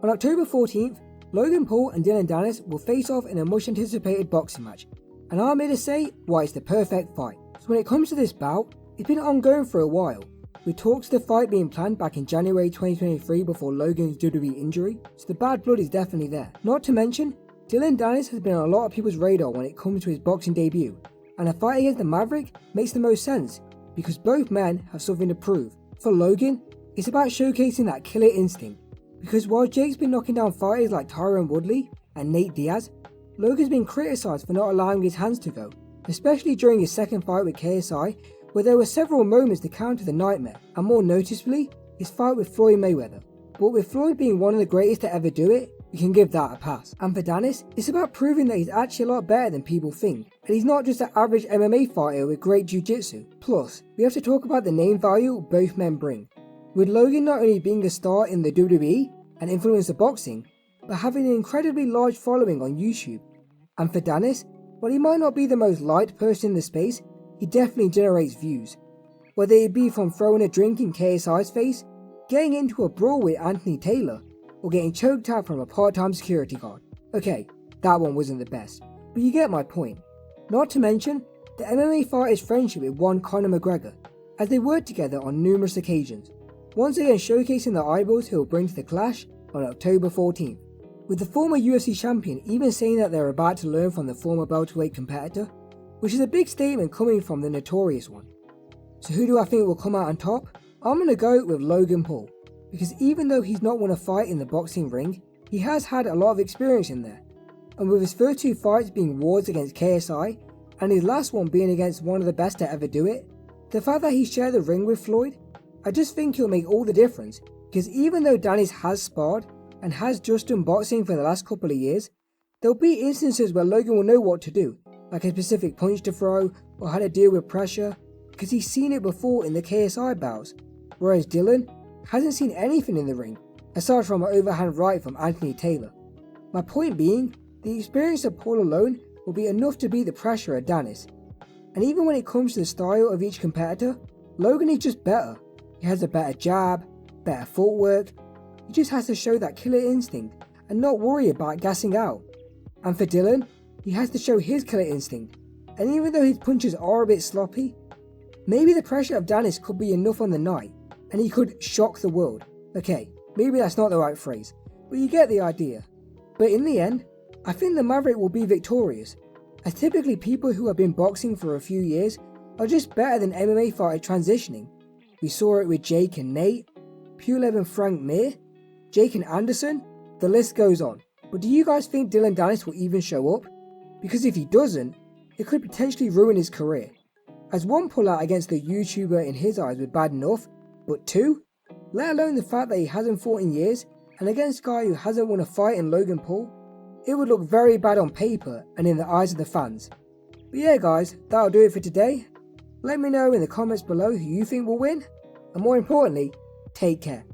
On October 14th, Logan Paul and Dillon Danis will face off in a much anticipated boxing match, and I'm here to say why it's the perfect fight. So when it comes to this bout, it's been ongoing for a while, with talks of the fight being planned back in January 2023 before Logan's WWE injury, so the bad blood is definitely there. Not to mention, Dillon Danis has been on a lot of people's radar when it comes to his boxing debut, and a fight against the Maverick makes the most sense, because both men have something to prove. For Logan, it's about showcasing that killer instinct, because while Jake's been knocking down fighters like Tyron Woodley and Nate Diaz, Logan's been criticised for not allowing his hands to go, especially during his second fight with KSI, where there were several moments to counter the nightmare, and more noticeably, his fight with Floyd Mayweather. But with Floyd being one of the greatest to ever do it, we can give that a pass. And for Danis, it's about proving that he's actually a lot better than people think, and he's not just an average MMA fighter with great jiu-jitsu. Plus, we have to talk about the name value both men bring, with Logan not only being a star in the WWE and influence of boxing, but having an incredibly large following on YouTube. And for Danis, while he might not be the most liked person in the space, he definitely generates views. Whether it be from throwing a drink in KSI's face, getting into a brawl with Anthony Taylor, or getting choked out from a part-time security guard. Okay, that one wasn't the best, but you get my point. Not to mention, the MMA fighter's friendship with one Conor McGregor, as they worked together on numerous occasions, once again showcasing the eyeballs he'll bring to the clash on October 14th, with the former UFC champion even saying that they're about to learn from the former welterweight competitor, which is a big statement coming from the notorious one. So who do I think will come out on top? I'm going to go with Logan Paul, because even though he's not won a fight in the boxing ring, he has had a lot of experience in there, and with his first two fights being wars against KSI, and his last one being against one of the best to ever do it, the fact that he shared the ring with Floyd, I just think he'll make all the difference, because even though Danis has sparred and has just done boxing for the last couple of years, there'll be instances where Logan will know what to do, like a specific punch to throw or how to deal with pressure, because he's seen it before in the KSI bouts, whereas Dillon hasn't seen anything in the ring, aside from an overhand right from Anthony Taylor. My point being, the experience of Paul alone will be enough to beat the pressure of Danis, and even when it comes to the style of each competitor, Logan is just better. He has a better jab, better footwork, he just has to show that killer instinct and not worry about gassing out. And for Dillon, he has to show his killer instinct, and even though his punches are a bit sloppy, maybe the pressure of Danis could be enough on the night, and he could shock the world. Okay, maybe that's not the right phrase, but you get the idea. But in the end, I think the Maverick will be victorious, as typically people who have been boxing for a few years are just better than MMA fighters transitioning. We saw it with Jake and Nate, Pulev and Frank Mir, Jake and Anderson, the list goes on. But do you guys think Dillon Danis will even show up? Because if he doesn't, it could potentially ruin his career. As one pullout against the YouTuber in his eyes was bad enough, but two, let alone the fact that he hasn't fought in years, and against a guy who hasn't won a fight in Logan Paul, it would look very bad on paper and in the eyes of the fans. But yeah guys, that'll do it for today. Let me know in the comments below who you think will win, and more importantly, take care.